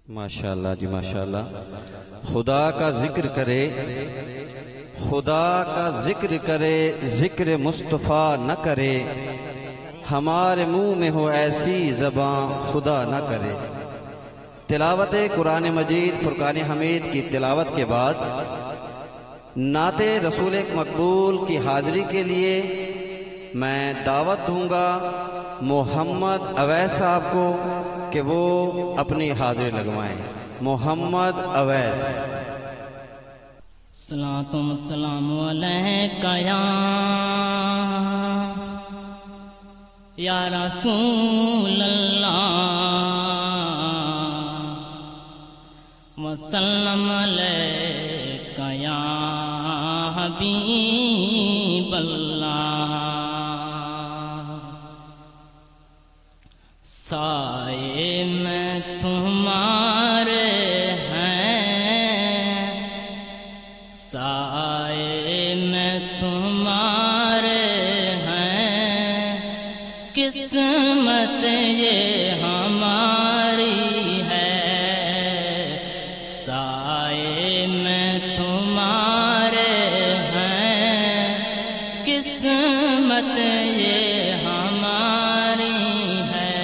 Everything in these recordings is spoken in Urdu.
ماشاءاللہ جی ماشاءاللہ. خدا کا ذکر کرے، خدا کا ذکر کرے، ذکر مصطفیٰ نہ کرے، ہمارے منہ میں ہو ایسی زبان خدا نہ کرے. تلاوت قرآن مجید فرقان حمید کی تلاوت کے بعد نعت رسول مقبول کی حاضری کے لیے میں دعوت دوں گا محمد اویس صاحب کو کہ وہ اپنی حاضری لگوائیں. محمد اویس. صلاۃ و سلام علیک یا رسول اللہ وسلم علیک یا حبیب اللہ. سائے میں تمہارے ہیں، سائے میں تمہارے ہیں، قسمت یہ ہماری ہے. سائے میں تمہارے ہیں، قسمت یہ ہماری ہے.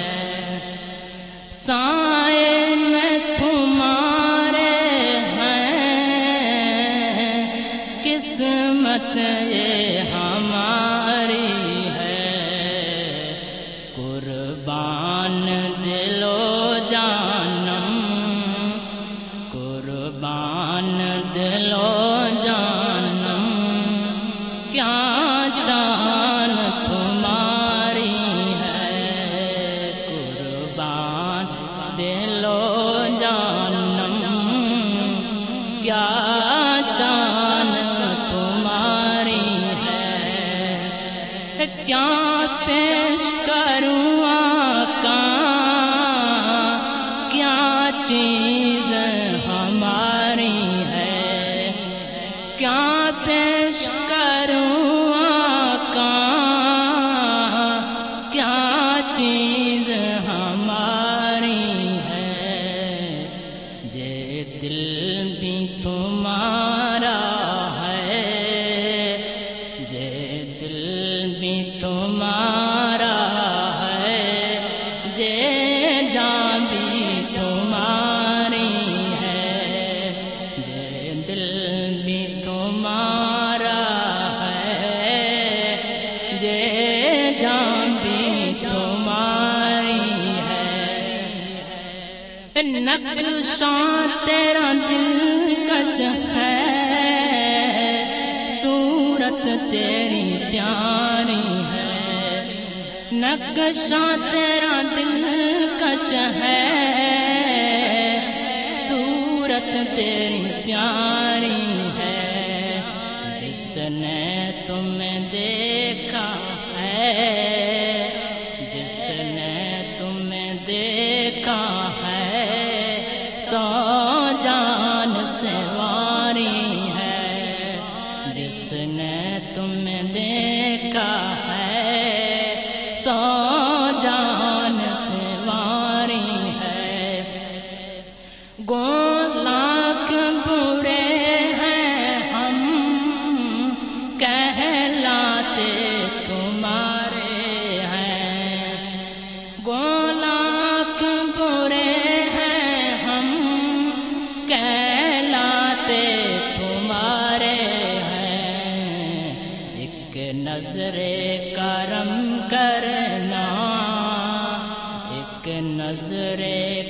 سائے میں تمہارے ہیں، قسمت یہ ہماری ہے. قربان دل و جانم، قربان دل و جانم، کیا شان تمہاری ہے. قربان دل و جانم، کیا شان تمہاری ہے. کیا پیش کروں آقا، کیا چیز ہماری ہے. کیا پیش کروں آقا، کیا چیز ہماری ہے. یہ دل بھی تمہارا ہے، یہ دل بھی تمہارا ہے، یہ جان بھی تمہاری ہے. یہ دل بھی تمہارا ہے، یہ جان بھی تمہاری ہے. نقشاں تیرا دلکش ہے، صورت تیری پیاری ہے. نقشاں تیرا دلکش ہے، صورت تیری پیاری ہے. جس نے تمہیں دیکھا ہے، جس نے تمہیں دیکھا ہے، سو جان سے واری ہے. جس نے تمہیں دیکھا ہے، سو جان سے واری ہے. گو لاکھ برے ہیں ہم، کہلاتے تمہارے ہیں. گو لاکھ برے ہیں ہم، کہلاتے تمہارے ہیں. ایک نظر کرم کرنا، ایک نظر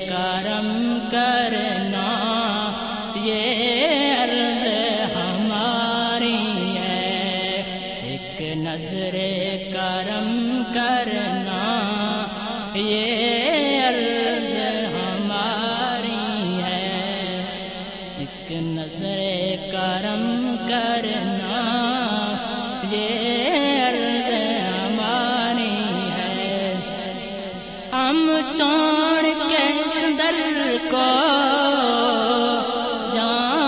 کرم کرنا، یہ عرض ہماری ہے. ایک نظر کرم کرنا، یہ عرض ہماری ہے. ایک نظر کرم کرنا، یہ عرض ہماری ہے. ہم چھوڑ کے اس در کو جان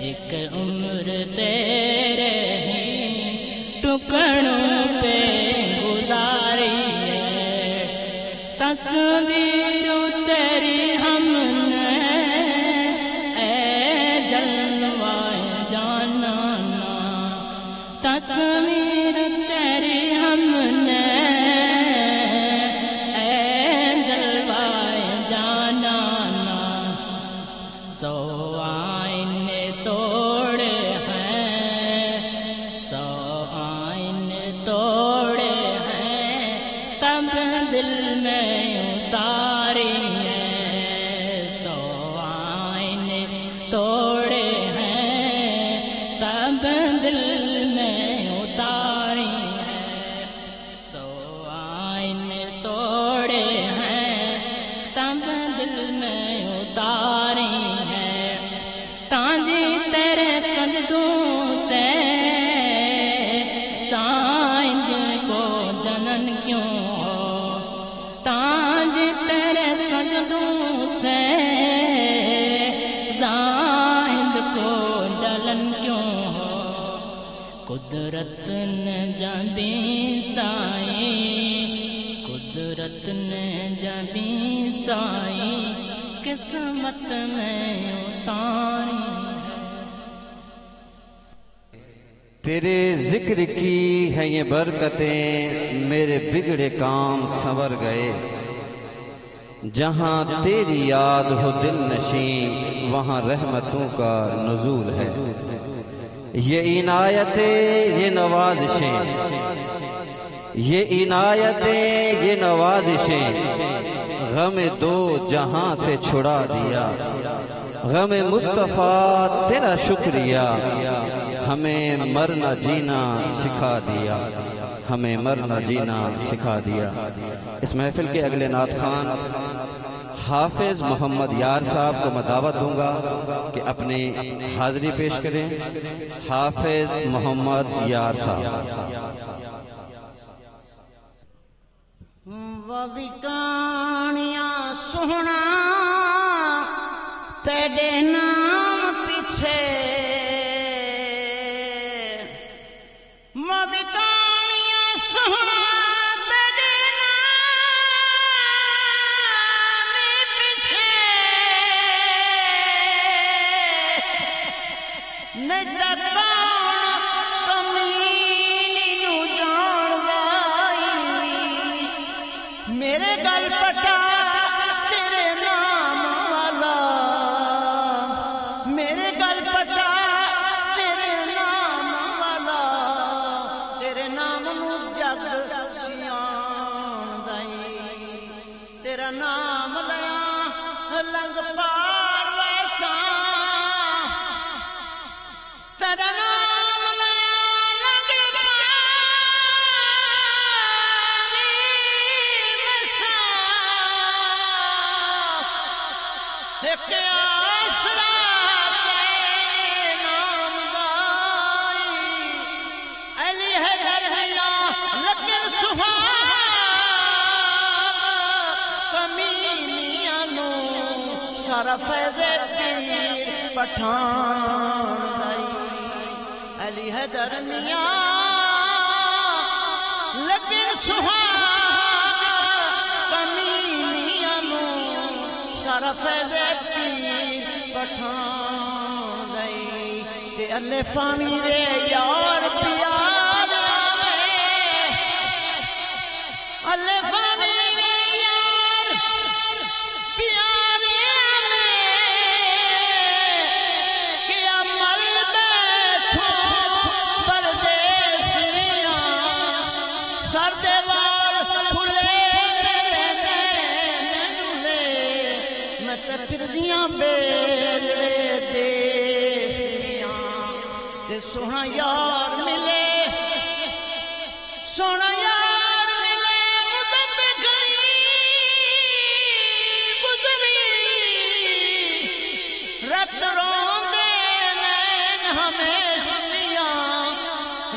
ایک عمر تیرے ہی ٹکڑوں پہ گزاری ہے، تصویر تیری ہم نے اے جلوائے جانانا، تصویر تیری ہم نے اے جلوائے جانانا، سو آئینے توڑے ہیں، سو آئینے توڑے ہیں، تب دل میں اتاری ہے، سو آئینے توڑے ہیں، تب دل میں اتاری ہے، سو آئینے توڑے ہیں، تب دل میں اتاری ہے، تانجی تیرے سجدوں سے سائند کو جنن کیوں ہو، تانجی تیرے سجدوں سے زائند کو جلن کیوں ہو، قدرت نے جبیں سائی، قدرت نے جبیں سائی، قسمت میں اتاری ہے۔ تیرے ذکر کی ہیں یہ برکتیں، میرے بگڑے کام سنور گئے، جہاں تیری یاد ہو دل نشین، وہاں رحمتوں کا نزول ہے، یہ عنایتیں یہ نوازشیں، یہ عنایتیں یہ نوازشیں، غم دو جہاں سے چھڑا دیا، غم مصطفیٰ تیرا شکریہ، ہمیں مرنا جینا سکھا دیا، ہمیں مرنا جینا سکھا دیا۔ اس محفل کے اگلے نعت خوان حافظ محمد یار صاحب کو میں دعوت دوں گا کہ اپنی حاضری پیش کریں۔ حافظ محمد یار صاحب۔ وی کہانیاں سونا تیرے نام پیچھے، وی کہانیاں سونا تیرے نام پیچھے، نہیں تا کون کمینی نو جان گائی، میرے گل پٹا تیرے نام والا، میرے گل پٹا تیرے نام والا، تیرے نام نو جگ سیان دائی، تیرا نام لیا لنگ پار ویسا، تیرا نام لیا لنگ ایک آسرا تیرے نام دائی، علی حیدر حیا لیکن سہاگ، کمینیاں نو سارا فیض پیر پٹھان دائی، علی حیدر میاں لیکن سہاگ، کمینیاں نو سارا فیض پیر پٹھان دائی، تے اللہ فامی وے یار پیار آوے، اللہ فامی وے یار پیار آوے، کہ عمل بیٹھو پردیسیاں، سر دے وال کھلے میرے نین ڈولے، میں تے پھردیاں بیلے دیسیاں، تے سونا یار ملے، سونا یار ملے، مدت گئی گزری، رت روندے نین ہمیشیاں،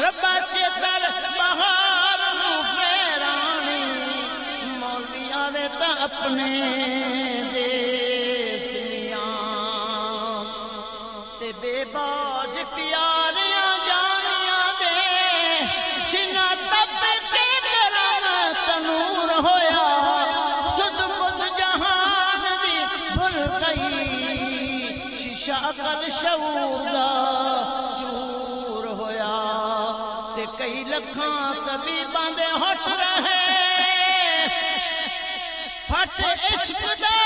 ربا چتر بہار نو فیرانی، مولوی آوے تا اپنے دیس میاں، تے بے باج پیاریاں جانیاں دے سینہ تپ کے کرم تنور ہویا سد بد جہان دی بھل گئی شیشہ عقل شعور دا چور ہویا تے کئی لکھاں طبیباں دے ہٹ رہے پھٹ عشق دا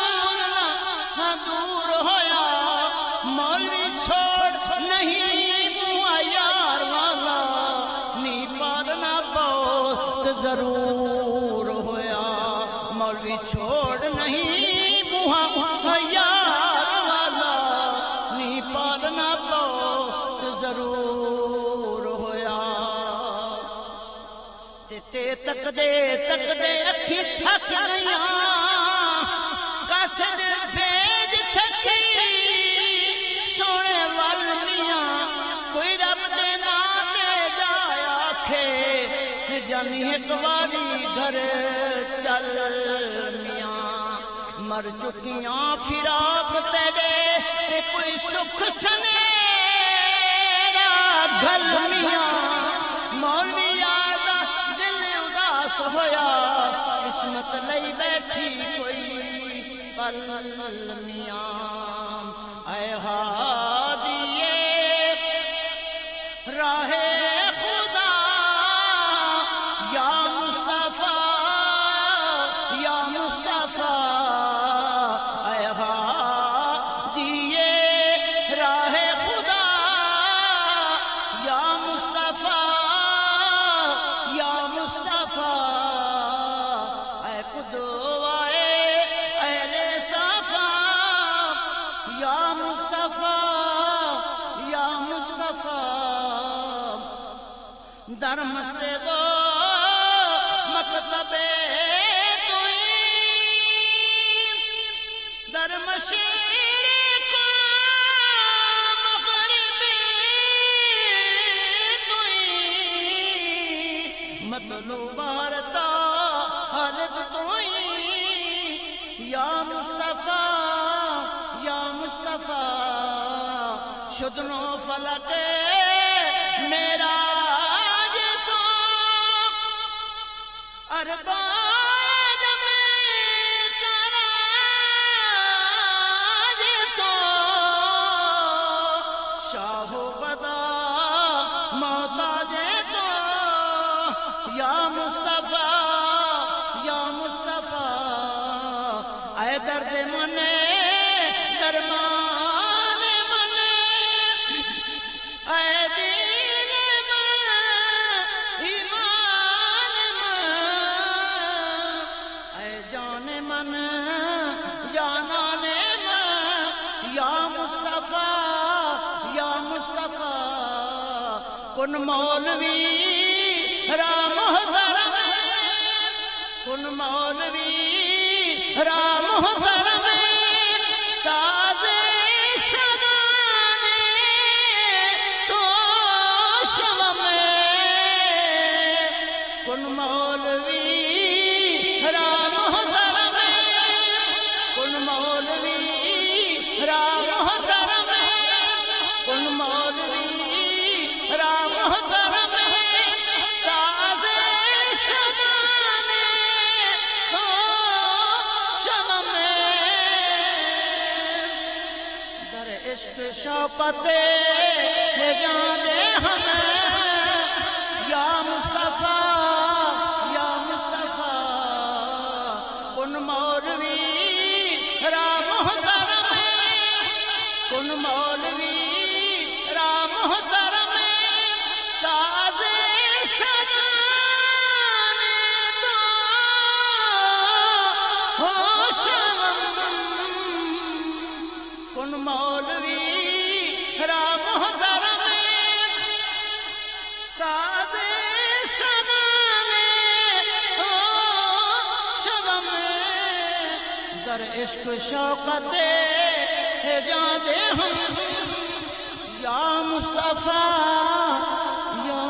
مولنا دور ہویا مولوی چھوڑ نہیں بوا یار والا نی پالنا بہت ضرور ہویا مولوی چھوڑ نہیں بوا یار والا نی پالنا بہت ضرور ہویا تے تک دے اکھی تھک گئیاں قصد بھیج تھکی سونے وال میاں کوئی رب دے نا دے جایا کھے جانی ایک واری گھر چل میاں مر چکیاں فراق تیرے تے کوئی سکھ سنے گھل میاں مولوی ہویا قسمت لئی بیٹھی کوئی پل میاں اے ہادیے راہ خدا یا مصطفیٰ یا مصطفیٰ اے ہادیے راہ خدا یا مصطفیٰ یا مصطفیٰ درم سے دو مکتب توئی درم شیر کو مغرب توئی مطلوب بارتا حلب توئی یا مصطفیٰ یا مصطفیٰ شدنو فلک میرا ارباج میں تراج تو شاہ و بدا محتاج تو یا مصطفیٰ یا مصطفیٰ اے درد منے درمان منے اے دین من ایمان من جانان من یا مصطفیٰ یا مصطفیٰ کن مولوی را محترم کن مولوی را محترم تازے سمانے تو شم کن مولوی را محترم کن مولوی را محترم کن مولوی را محترم تازے سمانے تو شم در عشق شوقت جان دے ہمیں یا مصطفیٰ یا مصطفیٰ کن مولوی را محترم کن مولوی را محترم تازے سمانے تو ہوشم کن مولوی را محترم تازے سمانے ہوشم در عشق شوقت جان دے ہم یا مصطفیٰ یا